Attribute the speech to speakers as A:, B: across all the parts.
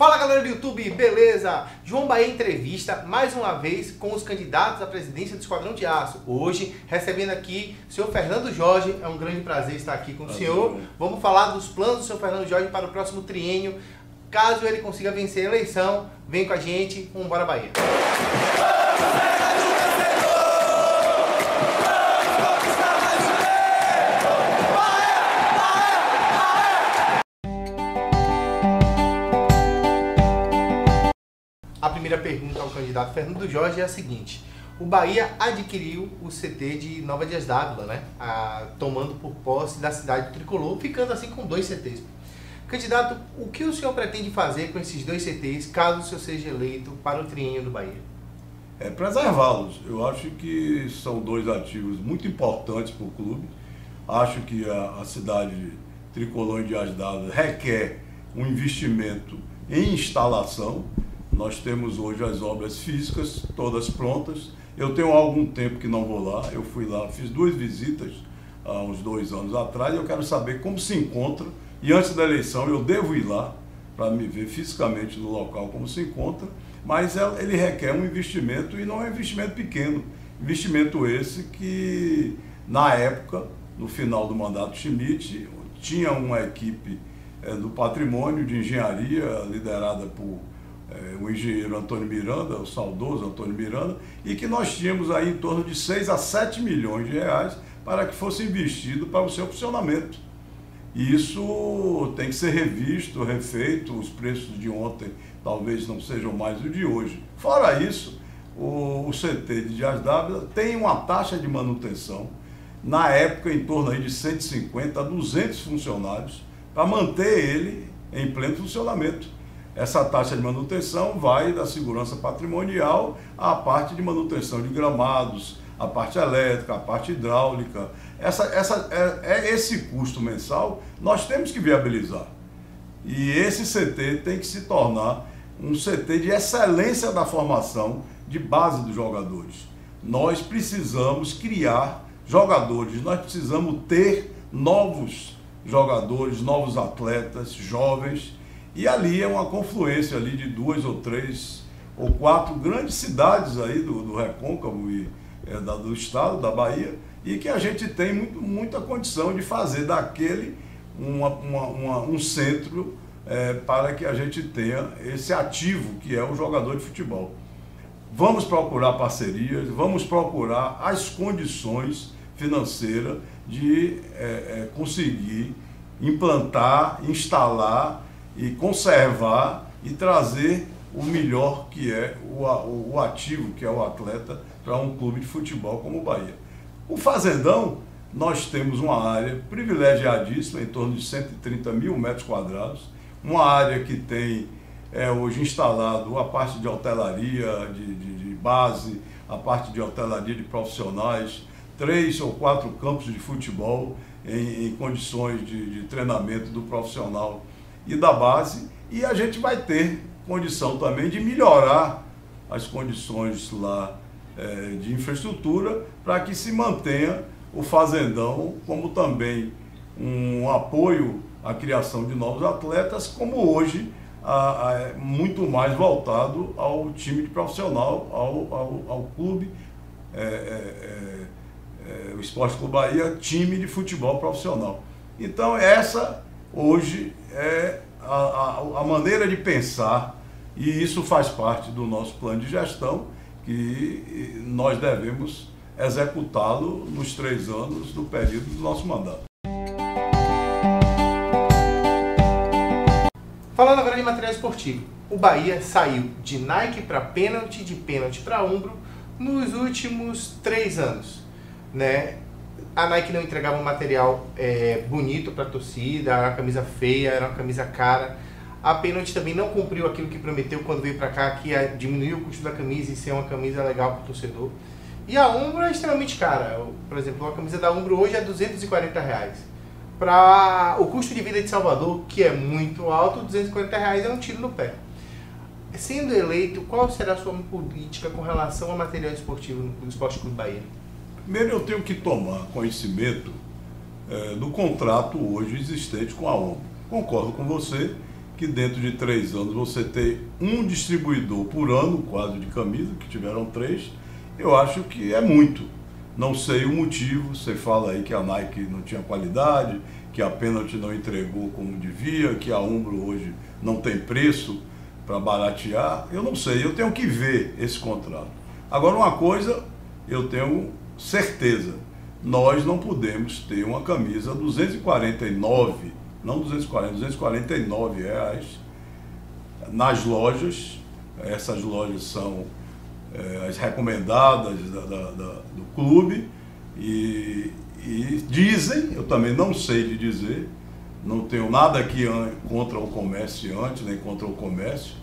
A: Fala galera do YouTube, beleza? João Bahia entrevista mais uma vez com os candidatos à presidência do Esquadrão de Aço. Hoje, recebendo aqui o senhor Fernando Jorge, é um grande prazer estar aqui com o senhor. Vamos falar dos planos do senhor Fernando Jorge para o próximo triênio. Caso ele consiga vencer a eleição, vem com a gente, vamos embora Bahia. A primeira pergunta ao candidato Fernando Jorge é a seguinte: o Bahia adquiriu o CT de Nova Dias d'Ávila, né? Tomando por posse da cidade do Tricolor, ficando assim com 2 CTs. Candidato, o que o senhor pretende fazer com esses 2 CTs, caso o senhor seja eleito para o triênio do Bahia?
B: É preservá-los. Eu acho que são 2 ativos muito importantes para o clube. Acho que a cidade Tricolor em Dias d'Ávila requer um investimento em instalação. Nós temos hoje as obras físicas todas prontas. Eu tenho algum tempo que não vou lá. Eu fui lá, fiz 2 visitas há uns 2 anos atrás. Eu quero saber como se encontra. E antes da eleição eu devo ir lá para me ver fisicamente no local como se encontra. Mas ele requer um investimento e não é um investimento pequeno. Investimento esse que, na época, no final do mandato Schmidt, tinha uma equipe do patrimônio de engenharia liderada por o engenheiro Antônio Miranda, o saudoso Antônio Miranda, e que nós tínhamos aí em torno de 6 a 7 milhões de reais para que fosse investido para o seu funcionamento. E isso tem que ser revisto, refeito, os preços de ontem talvez não sejam mais os de hoje. Fora isso, o CT de Dias d'Ávila tem uma taxa de manutenção, na época em torno aí de 150 a 200 funcionários, para manter ele em pleno funcionamento. Essa taxa de manutenção vai da segurança patrimonial à parte de manutenção de gramados, a parte elétrica, a parte hidráulica. Esse custo mensal nós temos que viabilizar. E esse CT tem que se tornar um CT de excelência da formação de base dos jogadores. Nós precisamos criar jogadores, nós precisamos ter novos jogadores, novos atletas, jovens. E ali é uma confluência ali de 2 ou 3 ou 4 grandes cidades aí do Recôncavo e do estado, da Bahia, e que a gente tem muita condição de fazer daquele um centro para que a gente tenha esse ativo que é o jogador de futebol. Vamos procurar parcerias, vamos procurar as condições financeiras de conseguir implantar, instalar e conservar e trazer o melhor que é o ativo, que é o atleta, para um clube de futebol como o Bahia. O Fazendão, nós temos uma área privilegiadíssima, em torno de 130 mil metros quadrados, uma área que tem hoje instalado a parte de hotelaria, de base, a parte de hotelaria de profissionais, 3 ou 4 campos de futebol em condições de treinamento do profissional e da base, e a gente vai ter condição também de melhorar as condições lá de infraestrutura para que se mantenha o Fazendão como também um apoio à criação de novos atletas, como hoje muito mais voltado ao time de profissional, ao clube, o Esporte Clube Bahia, time de futebol profissional. Então essa hoje é a maneira de pensar, e isso faz parte do nosso plano de gestão, que nós devemos executá-lo nos 3 anos do período do nosso mandato.
A: Falando agora de material esportivo, o Bahia saiu de Nike para pênalti, de pênalti para Umbro nos últimos 3 anos, né? A Nike não entregava um material bonito para a torcida, era uma camisa feia, era uma camisa cara. A Pênalti também não cumpriu aquilo que prometeu quando veio para cá, que ia diminuir o custo da camisa e ser uma camisa legal para o torcedor. E a Umbro é extremamente cara. Por exemplo, uma camisa da Umbro hoje é R$240. Para o custo de vida de Salvador, que é muito alto, R$240 é um tiro no pé. Sendo eleito, qual será a sua política com relação ao material esportivo no Esporte Clube Bahia?
B: Primeiro eu tenho que tomar conhecimento do contrato hoje existente com a Umbro. Concordo com você que dentro de 3 anos você ter um distribuidor por ano, quase, de camisa, que tiveram 3, eu acho que é muito. Não sei o motivo, você fala aí que a Nike não tinha qualidade, que a Penalty não entregou como devia, que a Umbro hoje não tem preço para baratear. Eu não sei, eu tenho que ver esse contrato. Agora, uma coisa eu tenho certeza, nós não podemos ter uma camisa 249, não 240, 249 reais nas lojas. Essas lojas são as recomendadas do clube e dizem, eu também não sei de dizer, não tenho nada aqui contra o comerciante, nem contra o comércio,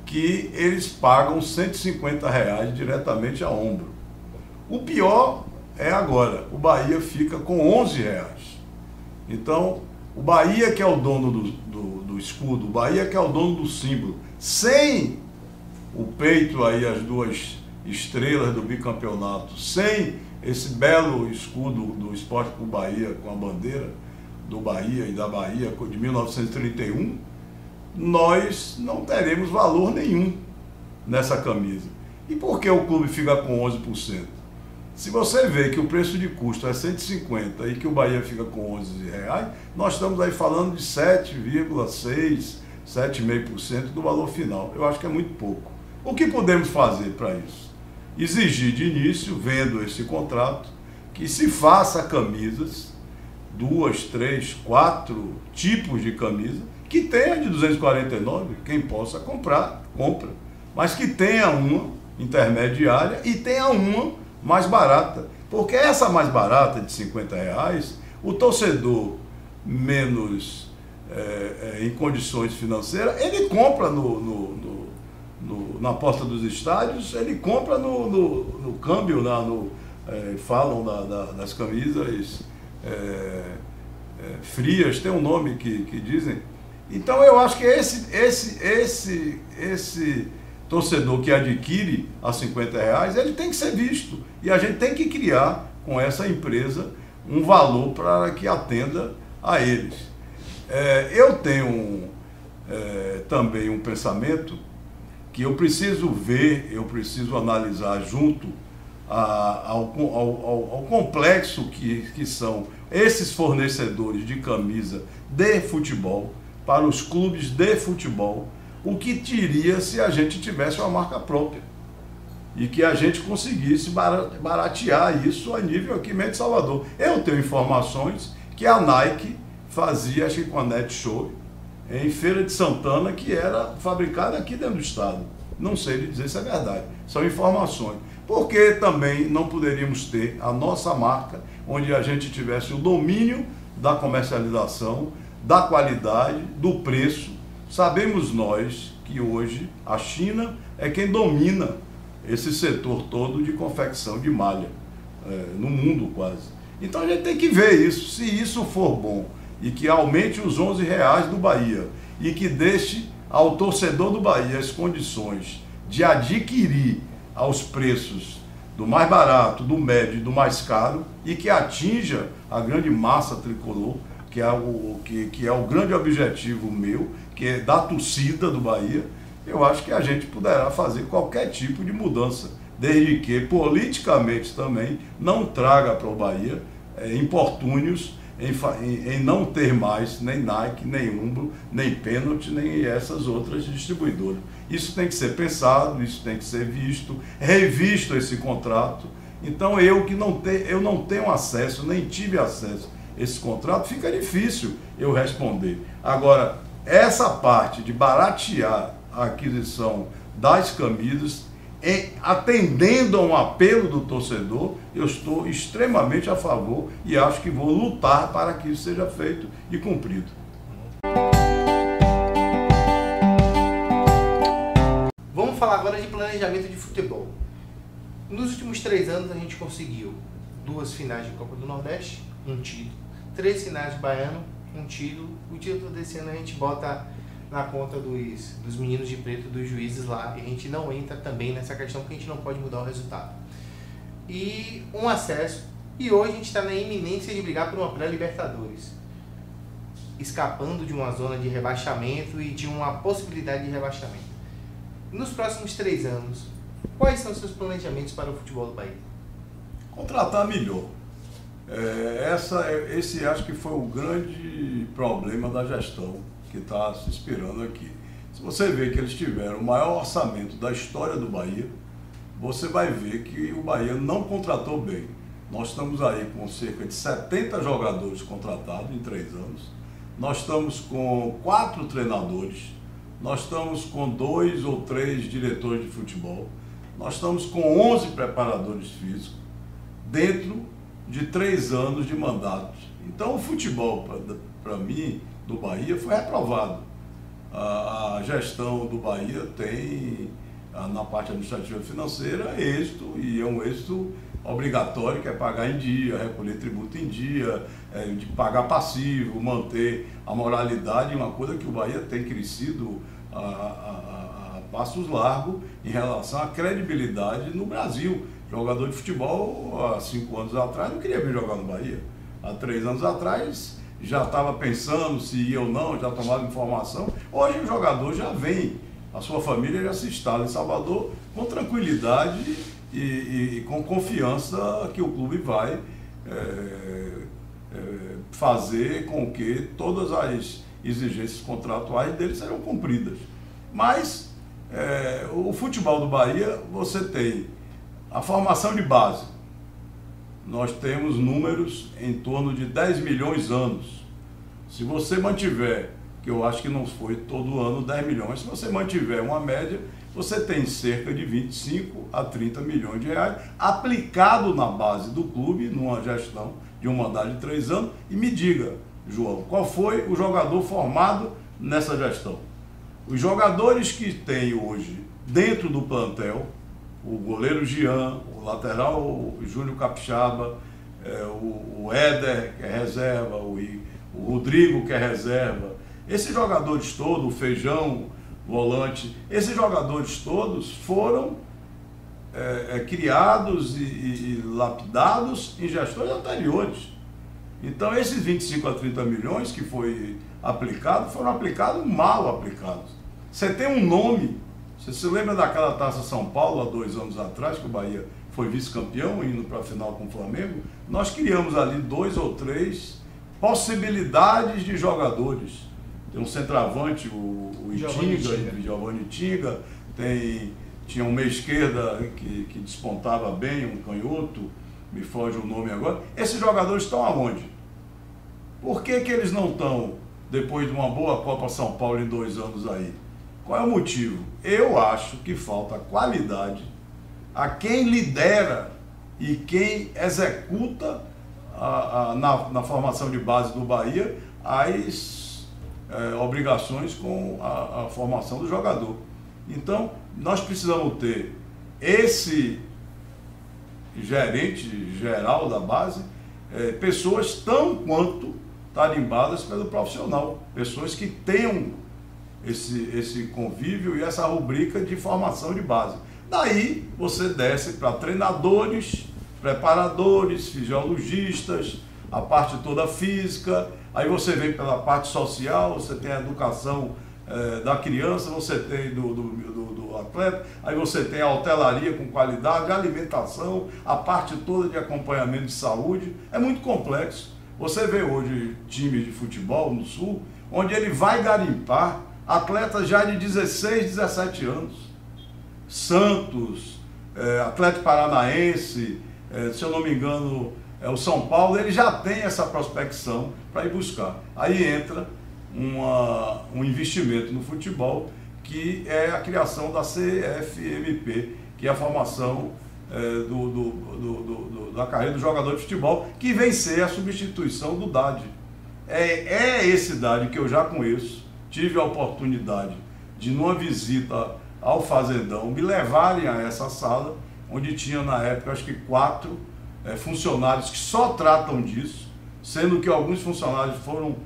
B: que eles pagam R$150 diretamente a Umbro. O pior é agora, o Bahia fica com R$11. Então, o Bahia, que é o dono do escudo, o Bahia, que é o dono do símbolo, sem o peito aí, as 2 estrelas do bicampeonato, sem esse belo escudo do Esporte Clube Bahia, com a bandeira do Bahia e da Bahia de 1931, nós não teremos valor nenhum nessa camisa. E por que o clube fica com 11%? Se você vê que o preço de custo é 150 e que o Bahia fica com R$11, nós estamos aí falando de 7,6%, 7,5% do valor final. Eu acho que é muito pouco. O que podemos fazer para isso? Exigir de início, vendo esse contrato, que se faça camisas, 2, 3, 4 tipos de camisa, que tenha de 249, quem possa comprar, compra, mas que tenha uma intermediária e tenha uma mais barata, porque essa mais barata de R$50, o torcedor menos em condições financeiras, ele compra na porta dos estádios, ele compra no câmbio, falam das camisas frias, tem um nome que dizem. Então eu acho que esse torcedor que adquire a R$50, ele tem que ser visto. E a gente tem que criar com essa empresa um valor para que atenda a eles. Eu tenho também um pensamento que eu preciso ver, eu preciso analisar junto ao complexo que são esses fornecedores de camisa de futebol, para os clubes de futebol, o que teria se a gente tivesse uma marca própria e que a gente conseguisse baratear isso a nível aqui mesmo de Salvador. Eu tenho informações que a Nike fazia, acho que com a Netshow, em Feira de Santana, que era fabricada aqui dentro do estado. Não sei lhe dizer se é verdade, são informações. Porque também não poderíamos ter a nossa marca, onde a gente tivesse o domínio da comercialização, da qualidade, do preço. Sabemos nós que hoje a China é quem domina esse setor todo de confecção de malha, no mundo quase. Então a gente tem que ver isso, se isso for bom, e que aumente os R$11 do Bahia, e que deixe ao torcedor do Bahia as condições de adquirir aos preços do mais barato, do médio e do mais caro, e que atinja a grande massa tricolor, que é o grande objetivo meu, que é da torcida do Bahia. Eu acho que a gente poderá fazer qualquer tipo de mudança, desde que politicamente também não traga para o Bahia importúnios em não ter mais nem Nike, nem Umbro, nem Penalty, nem essas outras distribuidoras. Isso tem que ser pensado, isso tem que ser visto, revisto esse contrato. Então eu não tenho acesso, nem tive acesso a esse contrato, fica difícil eu responder. Agora, essa parte de baratear a aquisição das camisas, atendendo a um apelo do torcedor, eu estou extremamente a favor e acho que vou lutar para que isso seja feito e cumprido.
A: Vamos falar agora de planejamento de futebol. Nos últimos 3 anos a gente conseguiu 2 finais de Copa do Nordeste, um título, 3 finais de Baiano, um título. O título desse ano a gente bota na conta dos meninos de preto, dos juízes lá, e a gente não entra também nessa questão porque a gente não pode mudar o resultado. E um acesso, e hoje a gente está na iminência de brigar por uma pré-Libertadores. escapando de uma zona de rebaixamento e de uma possibilidade de rebaixamento. Nos próximos 3 anos, quais são os seus planejamentos para o futebol do Bahia?
B: Contratar melhor. Esse acho que foi o grande problema da gestão que está se esperando aqui. Se você vê que eles tiveram o maior orçamento da história do Bahia, você vai ver que o Bahia não contratou bem. Nós estamos aí com cerca de 70 jogadores contratados em 3 anos. Nós estamos com 4 treinadores. Nós estamos com 2 ou 3 diretores de futebol. Nós estamos com 11 preparadores físicos dentro de 3 anos de mandato. Então o futebol, para mim, do Bahia foi reprovado. A gestão do Bahia tem, na parte administrativa e financeira, êxito, e é um êxito obrigatório, que é pagar em dia, recolher tributo em dia, de pagar passivo, manter a moralidade, uma coisa que o Bahia tem crescido a passos largos em relação à credibilidade no Brasil. Jogador de futebol, há 5 anos atrás, não queria vir jogar no Bahia. Há 3 anos atrás, já estava pensando se ia ou não, já tomava informação. Hoje o jogador já vem, a sua família já se instala em Salvador com tranquilidade e com confiança que o clube vai fazer com que todas as exigências contratuais dele serão cumpridas. Mas o futebol do Bahia, você tem a formação de base. Nós temos números em torno de 10 milhões anos. Se você mantiver, que eu acho que não foi todo ano 10 milhões, se você mantiver uma média, você tem cerca de 25 a 30 milhões de reais aplicado na base do clube, numa gestão de um mandato de 3 anos. E me diga, João, qual foi o jogador formado nessa gestão? Os jogadores que tem hoje dentro do plantel, o goleiro Jean, o lateral Júlio Capixaba, o Éder, que é reserva, o Rodrigo, que é reserva, esses jogadores todos, o Feijão, volante, esses jogadores todos foram criados e lapidados em gestões anteriores. Então esses 25 a 30 milhões que foi aplicado, foram aplicados mal aplicados. Você tem um nome. Você se lembra daquela Taça São Paulo, há 2 anos atrás, que o Bahia foi vice-campeão, indo para a final com o Flamengo? Nós criamos ali 2 ou 3 possibilidades de jogadores. Tem um centroavante, o Giovanni Tinga, tinha um meia esquerda que despontava bem, um canhoto, me foge o nome agora. Esses jogadores estão aonde? Por que eles não estão, depois de uma boa Copa São Paulo em 2 anos aí? Qual é o motivo? Eu acho que falta qualidade a quem lidera e quem executa na formação de base do Bahia as obrigações com a formação do jogador. Então, nós precisamos ter esse gerente geral da base, pessoas tão quanto tarimbadas pelo profissional, pessoas que tenham esse convívio e essa rubrica de formação de base. Daí você desce para treinadores, preparadores, fisiologistas, a parte toda física, aí você vem pela parte social, você tem a educação da criança, você tem do atleta, aí você tem a hotelaria com qualidade, a alimentação, a parte toda de acompanhamento de saúde. É muito complexo. Você vê hoje times de futebol no Sul, onde ele vai garimpar atletas já de 16, 17 anos. Santos, Atlético Paranaense, se eu não me engano, o São Paulo, ele já tem essa prospecção para ir buscar. Aí entra um investimento no futebol, que é a criação da CFMP, que é a formação da carreira do jogador de futebol, que vem ser a substituição do DAD. É esse DAD que eu já conheço. Tive a oportunidade de, numa visita ao Fazendão, me levarem a essa sala, onde tinha na época, acho que 4 funcionários que só tratam disso, sendo que alguns funcionários foram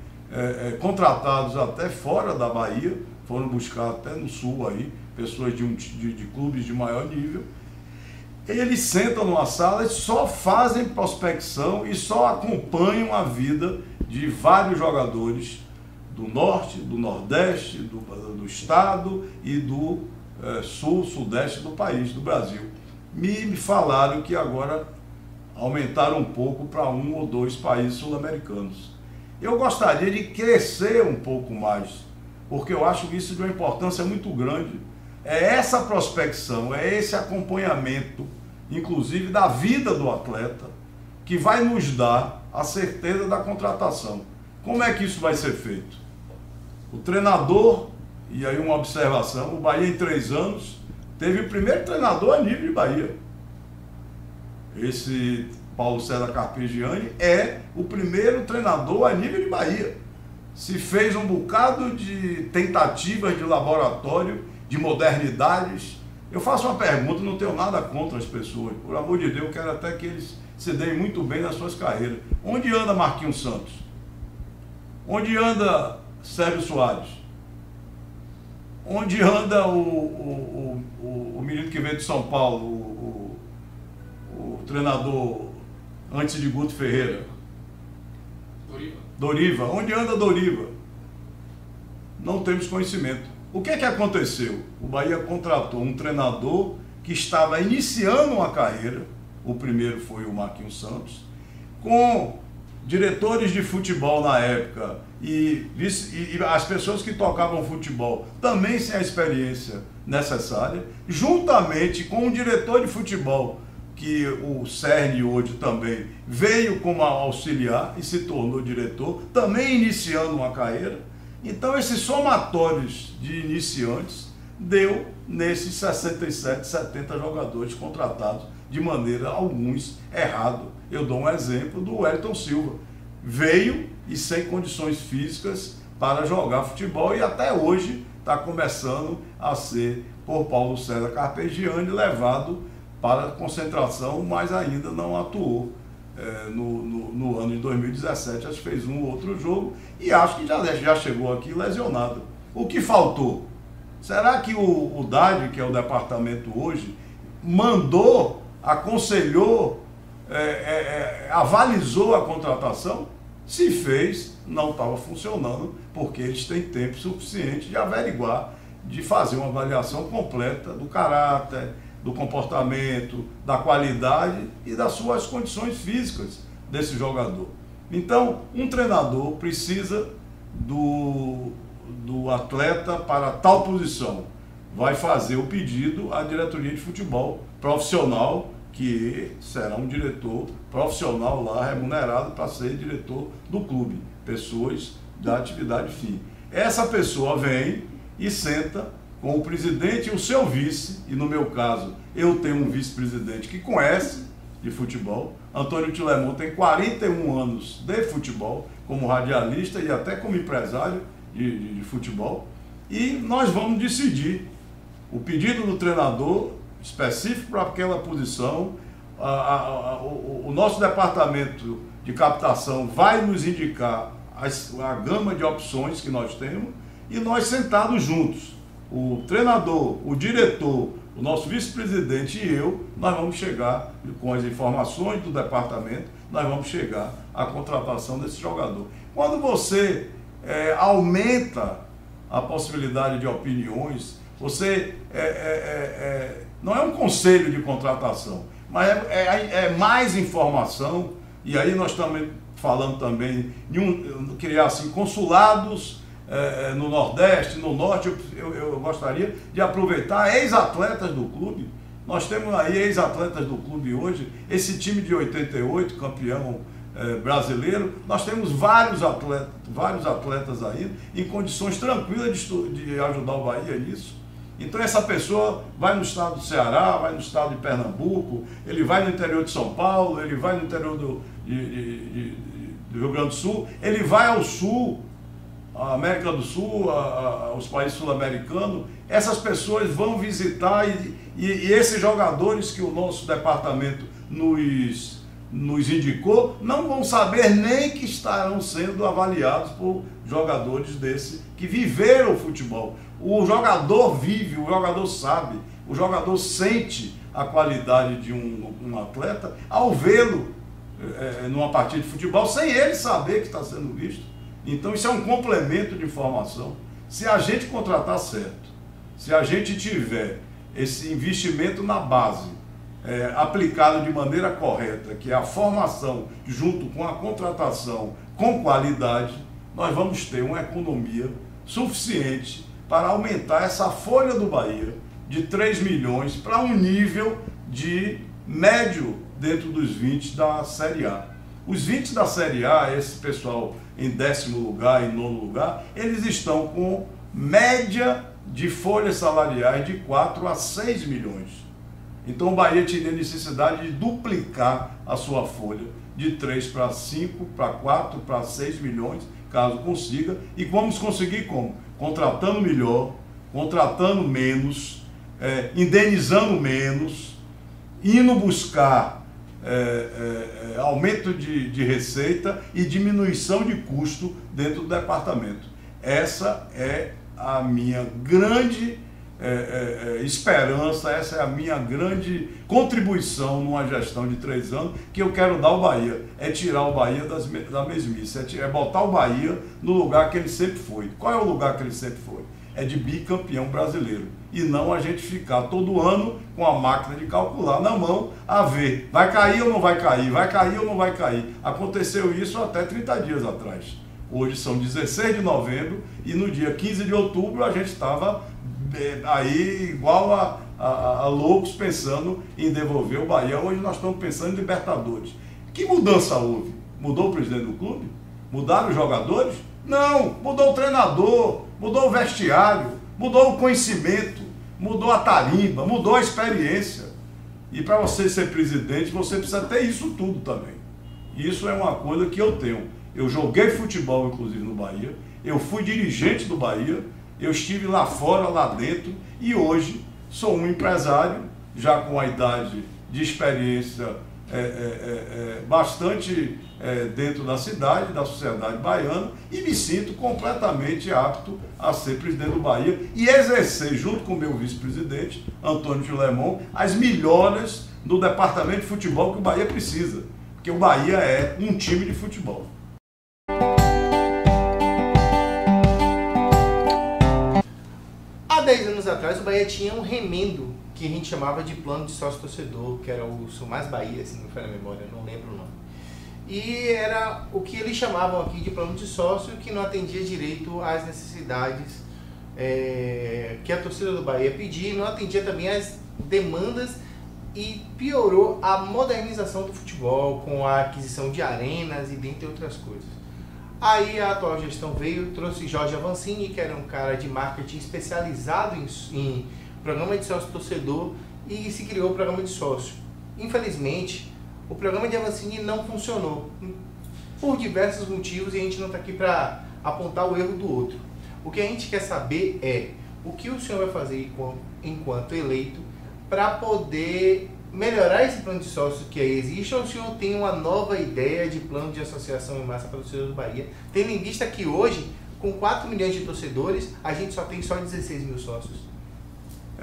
B: contratados até fora da Bahia, foram buscar até no Sul aí, pessoas de clubes de maior nível. Eles sentam numa sala e só fazem prospecção e só acompanham a vida de vários jogadores do norte, do nordeste, do estado e do sul, sudeste do país, do Brasil. Me falaram que agora aumentaram um pouco para 1 ou 2 países sul-americanos. Eu gostaria de crescer um pouco mais, porque eu acho isso de uma importância muito grande. É essa prospecção, é esse acompanhamento, inclusive da vida do atleta, que vai nos dar a certeza da contratação. Como é que isso vai ser feito? O treinador, e aí uma observação, o Bahia em 3 anos teve o primeiro treinador a nível de Bahia. Esse Paulo César Carpegiani é o primeiro treinador a nível de Bahia. Se fez um bocado de tentativas de laboratório, de modernidades. Eu faço uma pergunta, não tenho nada contra as pessoas. Por amor de Deus, eu quero até que eles se deem muito bem nas suas carreiras. Onde anda Marquinhos Santos? Onde anda Sérgio Soares? Onde anda o menino que veio de São Paulo, o treinador antes de Guto Ferreira? Doriva. Onde anda Doriva? Não temos conhecimento. O que aconteceu? O Bahia contratou um treinador que estava iniciando uma carreira, o primeiro foi o Marquinhos Santos, com diretores de futebol na época e as pessoas que tocavam futebol também sem a experiência necessária, juntamente com um diretor de futebol que o Cerne hoje também veio como auxiliar e se tornou diretor, também iniciando uma carreira. Então esses somatórios de iniciantes deu nesses 67, 70 jogadores contratados de maneira, alguns, errado. Eu dou um exemplo do Wellington Silva. Veio e sem condições físicas para jogar futebol e até hoje está começando a ser, por Paulo César Carpegiani, levado para a concentração, mas ainda não atuou. No ano de 2017, acho que fez um ou outro jogo e acho que já chegou aqui lesionado. O que faltou? Será que o DAD, que é o departamento hoje, mandou, aconselhou, avalizou a contratação? Se fez, não estava funcionando, porque eles têm tempo suficiente de averiguar, de fazer uma avaliação completa do caráter, do comportamento, da qualidade e das suas condições físicas desse jogador. Então, um treinador precisa do atleta para tal posição. Vai fazer o pedido à diretoria de futebol profissional, que será um diretor profissional lá, remunerado para ser diretor do clube. Pessoas da atividade fim. Essa pessoa vem e senta com o presidente e o seu vice, e no meu caso, eu tenho um vice-presidente que conhece de futebol. Antônio Tilemon tem 41 anos de futebol, como radialista e até como empresário de futebol. E nós vamos decidir o pedido do treinador específico para aquela posição. O nosso departamento de captação vai nos indicar a gama de opções que nós temos e nós sentados juntos, o treinador, o diretor, o nosso vice-presidente e eu, nós vamos chegar com as informações do departamento, nós vamos chegar à contratação desse jogador. Quando você aumenta a possibilidade de opiniões, você não é um conselho de contratação, mas é mais informação, e aí nós estamos falando também em criar assim, consulados no Nordeste, no Norte. Eu gostaria de aproveitar ex-atletas do clube. Nós temos aí ex-atletas do clube hoje, esse time de 88, campeão brasileiro, nós temos vários atletas aí em condições tranquilas de ajudar o Bahia nisso. Então essa pessoa vai no estado do Ceará, vai no estado de Pernambuco, ele vai no interior de São Paulo, ele vai no interior do Rio Grande do Sul, ele vai ao Sul, a América do Sul, os países sul-americanos. Essas pessoas vão visitar e esses jogadores que o nosso departamento nos indicou, não vão saber nem que estarão sendo avaliados por jogadores desse que viveram o futebol. O jogador vive, o jogador sabe, o jogador sente a qualidade de um atleta ao vê-lo numa partida de futebol, sem ele saber que está sendo visto. Então isso é um complemento de informação. Se a gente contratar certo, se a gente tiver esse investimento na base, aplicado de maneira correta, que é a formação junto com a contratação com qualidade, nós vamos ter uma economia suficiente para aumentar essa folha do Bahia de 3 milhões para um nível de médio dentro dos 20 da Série A. Os 20 da Série A, esse pessoal em 10º lugar, em 9º lugar, eles estão com média de folhas salariais de 4 a 6 milhões. Então o Bahia tinha necessidade de duplicar a sua folha de 3 para 5, para 4, para 6 milhões, caso consiga. E vamos conseguir como? Contratando melhor, contratando menos, indenizando menos, indo buscar aumento de receita e diminuição de custo dentro do departamento. Essa é a minha grande esperança, essa é a minha grande contribuição numa gestão de 3 anos que eu quero dar ao Bahia, é tirar o Bahia da mesmice, é botar o Bahia no lugar que ele sempre foi. Qual é o lugar que ele sempre foi? É de bicampeão brasileiro, e não a gente ficar todo ano com a máquina de calcular na mão, a ver, vai cair ou não vai cair, vai cair ou não vai cair. Aconteceu isso até 30 dias atrás. Hoje são 16 de novembro e no dia 15 de outubro a gente estava aí igual a loucos pensando em devolver o Bahia. Hoje nós estamos pensando em Libertadores. Que mudança houve? Mudou o presidente do clube? Mudaram os jogadores? Não, mudou o treinador, mudou o vestiário, mudou o conhecimento, mudou a tarimba, mudou a experiência. E para você ser presidente, você precisa ter isso tudo também. Isso é uma coisa que eu tenho. Eu joguei futebol, inclusive, no Bahia, eu fui dirigente do Bahia, eu estive lá fora, lá dentro, e hoje sou um empresário, já com a idade de experiência bastante dentro da cidade, da sociedade baiana, e me sinto completamente apto a ser presidente do Bahia e exercer, junto com o meu vice-presidente, Antônio Gilemon, as melhoras do departamento de futebol que o Bahia precisa, porque o Bahia é um time de futebol.
A: Há 10 anos atrás, o Bahia tinha um remendo que a gente chamava de plano de sócio-torcedor, que era o Sou Mais Bahia, se não me falha a memória, não lembro o nome. E era o que eles chamavam aqui de plano de sócio, que não atendia direito às necessidades que a torcida do Bahia pedia, não atendia também às demandas e piorou a modernização do futebol com a aquisição de arenas e dentre outras coisas. Aí a atual gestão veio, trouxe Jorge Avancini, que era um cara de marketing especializado em programa de sócio-torcedor, e se criou o programa de sócio. Infelizmente, o programa de Avancini não funcionou, por diversos motivos, e a gente não está aqui para apontar o erro do outro. O que a gente quer saber é o que o senhor vai fazer enquanto eleito para poder melhorar esse plano de sócio que aí existe, ou o senhor tem uma nova ideia de plano de associação em massa para torcedores do Bahia, tendo em vista que hoje, com 4 milhões de torcedores, a gente só tem só 16 mil sócios?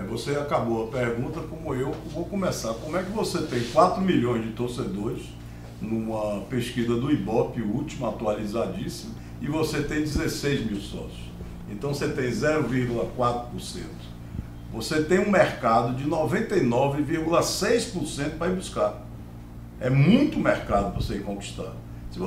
B: Você acabou a pergunta como eu vou começar. Como é que você tem 4 milhões de torcedores numa pesquisa do Ibope, última, atualizadíssima, e você tem 16 mil sócios? Então você tem 0,4%. Você tem um mercado de 99,6% para ir buscar. É muito mercado para você ir conquistar. Se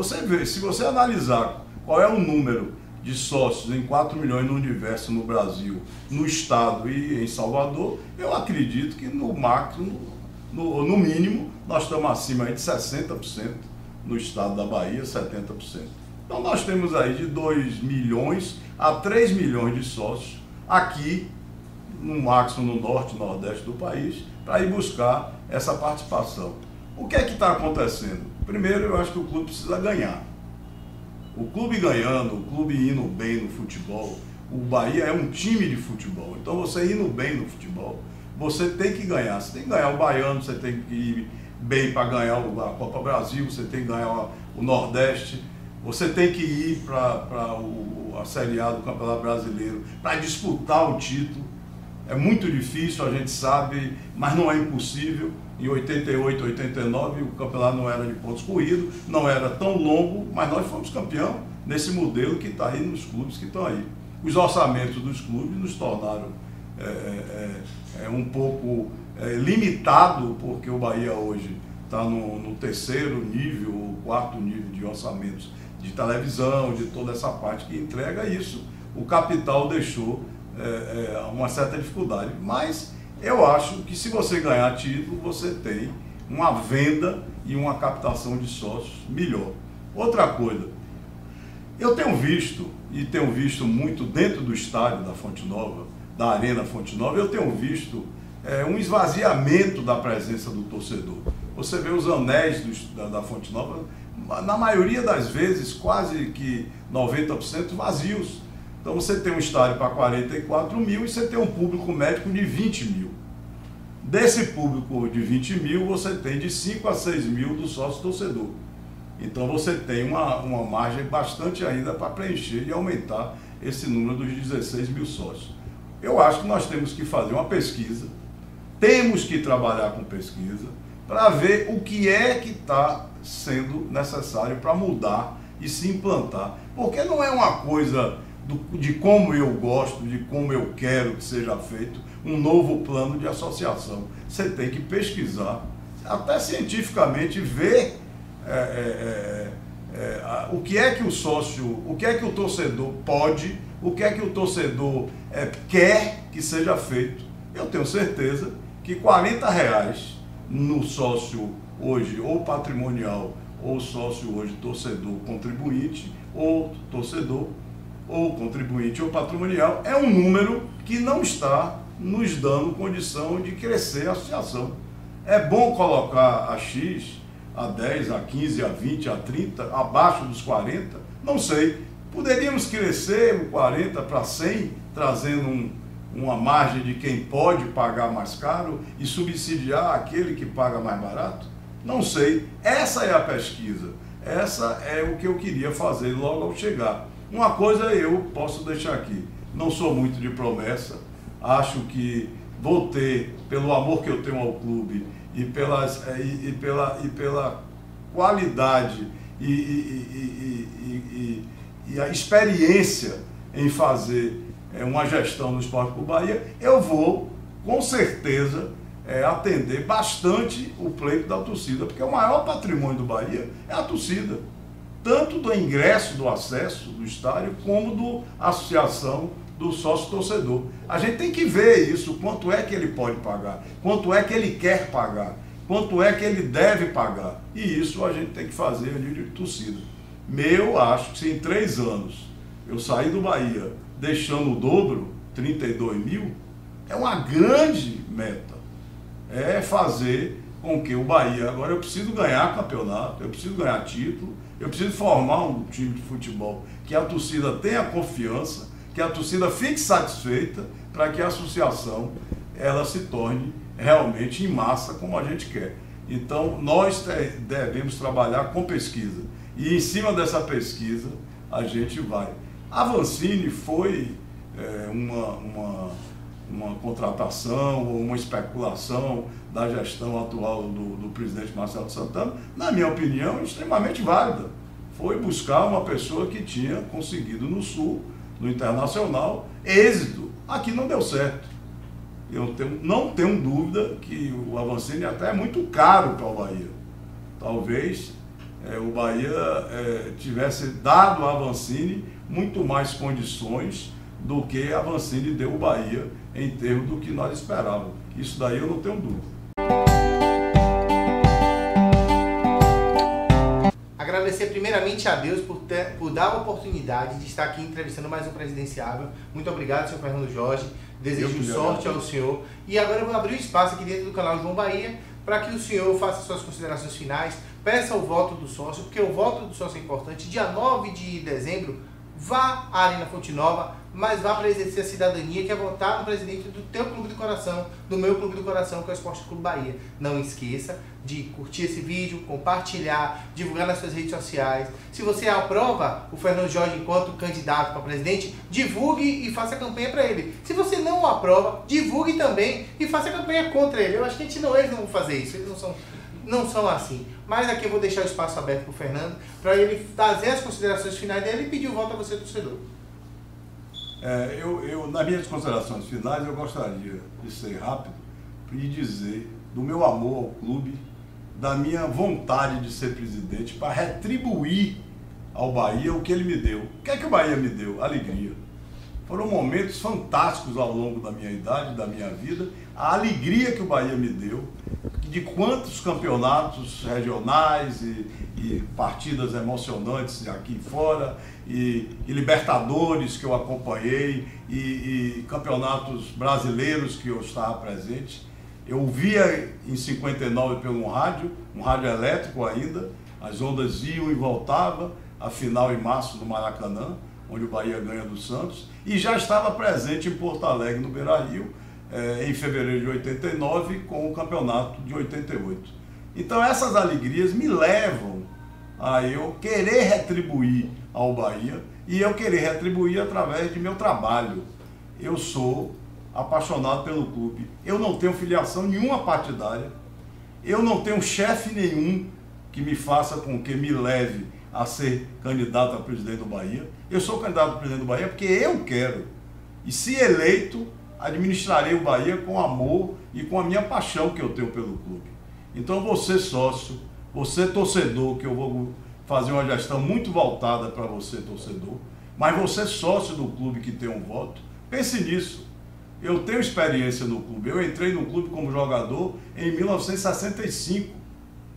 B: você analisar qual é o número de sócios em 4 milhões no universo, no Brasil, no estado e em Salvador, eu acredito que no máximo, no mínimo, nós estamos acima aí de 60%, no estado da Bahia, 70%. Então nós temos aí de 2 milhões a 3 milhões de sócios aqui, no máximo no norte e nordeste do país, para ir buscar essa participação. O que é que está acontecendo? Primeiro, eu acho que o clube precisa ganhar. O clube ganhando, o clube indo bem no futebol, o Bahia é um time de futebol, então você indo bem no futebol, você tem que ganhar. Você tem que ganhar o Baiano, você tem que ir bem para ganhar a Copa Brasil, você tem que ganhar o Nordeste, você tem que ir para a Série A do Campeonato Brasileiro para disputar o título. É muito difícil, a gente sabe, mas não é impossível. Em 88, 89, o campeonato não era de pontos corridos, não era tão longo, mas nós fomos campeão nesse modelo que está aí nos clubes que estão aí. Os orçamentos dos clubes nos tornaram um pouco limitado, porque o Bahia hoje está no terceiro nível, ou quarto nível de orçamentos de televisão, de toda essa parte que entrega isso. O capital deixou uma certa dificuldade, mas eu acho que se você ganhar título, você tem uma venda e uma captação de sócios melhor. Outra coisa, eu tenho visto, e tenho visto muito dentro do estádio da Fonte Nova, da Arena Fonte Nova, eu tenho visto um esvaziamento da presença do torcedor. Você vê os anéis da Fonte Nova, na maioria das vezes, quase que 90% vazios. Então você tem um estádio para 44 mil e você tem um público médio de 20 mil. Desse público de 20 mil, você tem de 5 a 6 mil do sócio torcedor. Então você tem uma margem bastante ainda para preencher e aumentar esse número dos 16 mil sócios. Eu acho que nós temos que fazer uma pesquisa, temos que trabalhar com pesquisa, para ver o que é que está sendo necessário para mudar e se implantar. Porque não é uma coisa de como eu gosto, de como eu quero que seja feito um novo plano de associação. Você tem que pesquisar, até cientificamente, ver o que é que o sócio, o que é que o torcedor pode, o que é que o torcedor quer que seja feito. Eu tenho certeza que R$40 no sócio hoje, ou patrimonial, ou sócio hoje torcedor contribuinte, ou torcedor, ou contribuinte ou patrimonial, é um número que não está nos dando condição de crescer a associação. É bom colocar a X, a 10, a 15, a 20, a 30, abaixo dos 40, não sei. Poderíamos crescer o 40 para 100, trazendo uma margem de quem pode pagar mais caro e subsidiar aquele que paga mais barato? Não sei. Essa é a pesquisa. Essa é o que eu queria fazer logo ao chegar. Uma coisa eu posso deixar aqui. Não sou muito de promessa. Acho que vou ter, pelo amor que eu tenho ao clube e pela qualidade e a experiência em fazer uma gestão no Esporte Clube Bahia, eu vou, com certeza, atender bastante o pleito da torcida, porque o maior patrimônio do Bahia é a torcida, tanto do ingresso, do acesso do estádio, como da associação do sócio-torcedor. A gente tem que ver isso, quanto é que ele pode pagar, quanto é que ele quer pagar, quanto é que ele deve pagar. E isso a gente tem que fazer a nível de torcida. Eu acho que se em 3 anos eu sair do Bahia deixando o dobro, 32 mil, é uma grande meta. É fazer com que o Bahia, agora eu preciso ganhar campeonato, eu preciso ganhar título, eu preciso formar um time de futebol que a torcida tenha confiança, que a torcida fique satisfeita, para que a associação ela se torne realmente em massa como a gente quer. Então nós devemos trabalhar com pesquisa e em cima dessa pesquisa a gente vai. A Avancini foi uma contratação ou uma especulação da gestão atual do presidente Marcelo Santana, na minha opinião, extremamente válida. Foi buscar uma pessoa que tinha conseguido no Sul, no Internacional, êxito. Aqui não deu certo. Eu não tenho dúvida que o Avancini até é muito caro para o Bahia. Talvez o Bahia tivesse dado ao Avancini muito mais condições do que a Avancini deu ao Bahia em termos do que nós esperávamos. Isso daí eu não tenho dúvida.
A: Agradecer primeiramente a Deus por dar a oportunidade de estar aqui entrevistando mais um Presidenciável. Muito obrigado, senhor Fernando Jorge. Desejo sorte ao senhor. E agora eu vou abrir um espaço aqui dentro do canal João Bahia para que o senhor faça suas considerações finais, peça o voto do sócio, porque o voto do sócio é importante. Dia 9 de dezembro, vá à Arena Fonte Nova, mas vá para exercer a cidadania, que é votar no presidente do teu clube do coração, do meu clube do coração, que é o Esporte Clube Bahia. Não esqueça de curtir esse vídeo, compartilhar, divulgar nas suas redes sociais. Se você aprova o Fernando Jorge enquanto candidato para presidente, divulgue e faça campanha para ele. Se você não o aprova, divulgue também e faça campanha contra ele. Eu acho que eles não vão fazer isso, eles não são não são assim. Mas aqui eu vou deixar o espaço aberto para o Fernando, para ele fazer as considerações finais dele e pedir o voto a você, torcedor.
B: Nas minhas considerações finais, eu gostaria de ser rápido e dizer do meu amor ao clube, da minha vontade de ser presidente para retribuir ao Bahia o que ele me deu. O que é que o Bahia me deu? Alegria. Foram momentos fantásticos ao longo da minha idade, da minha vida. A alegria que o Bahia me deu, de quantos campeonatos regionais e partidas emocionantes aqui fora, e Libertadores que eu acompanhei, e campeonatos brasileiros que eu estava presente. Eu via em 59 pelo um rádio elétrico ainda, as ondas iam e voltavam, a final em março no Maracanã, onde o Bahia ganha do Santos, e já estava presente em Porto Alegre, no Beira-Rio, em fevereiro de 89, com o campeonato de 88. Então essas alegrias me levam a eu querer retribuir ao Bahia, e eu querer retribuir através de meu trabalho. Eu sou apaixonado pelo clube, eu não tenho filiação nenhuma partidária, eu não tenho chefe nenhum que me faça com que me leve a ser candidato a presidente do Bahia. Eu sou candidato a presidente do Bahia porque eu quero, e se eleito, administrarei o Bahia com amor e com a minha paixão que eu tenho pelo clube. Então você sócio, você torcedor, que eu vou fazer uma gestão muito voltada para você torcedor, mas você sócio do clube que tem um voto, pense nisso. Eu tenho experiência no clube, eu entrei no clube como jogador em 1965,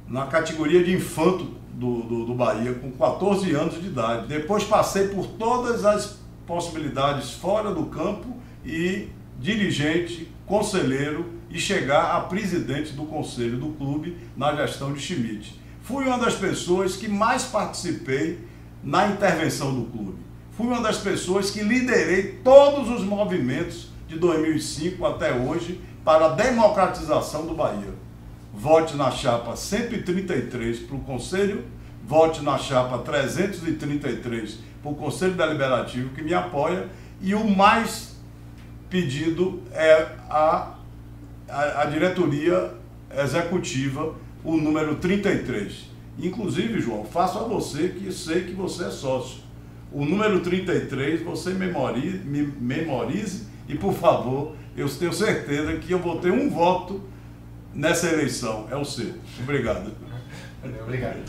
B: na categoria de infanto do Bahia, com 14 anos de idade. Depois passei por todas as possibilidades fora do campo e dirigente, conselheiro e chegar a presidente do conselho do clube na gestão de Schmidt. Fui uma das pessoas que mais participei na intervenção do clube. Fui uma das pessoas que liderei todos os movimentos de 2005 até hoje para a democratização do Bahia. Vote na chapa 133 para o Conselho, vote na chapa 333 para o Conselho Deliberativo, que me apoia, e o mais pedido é a diretoria executiva, o número 33. Inclusive, João, faço a você, que sei que você é sócio. O número 33, você memorize e, por favor, eu tenho certeza que eu vou ter um voto nessa eleição. É o seu. Obrigado.
A: Obrigado.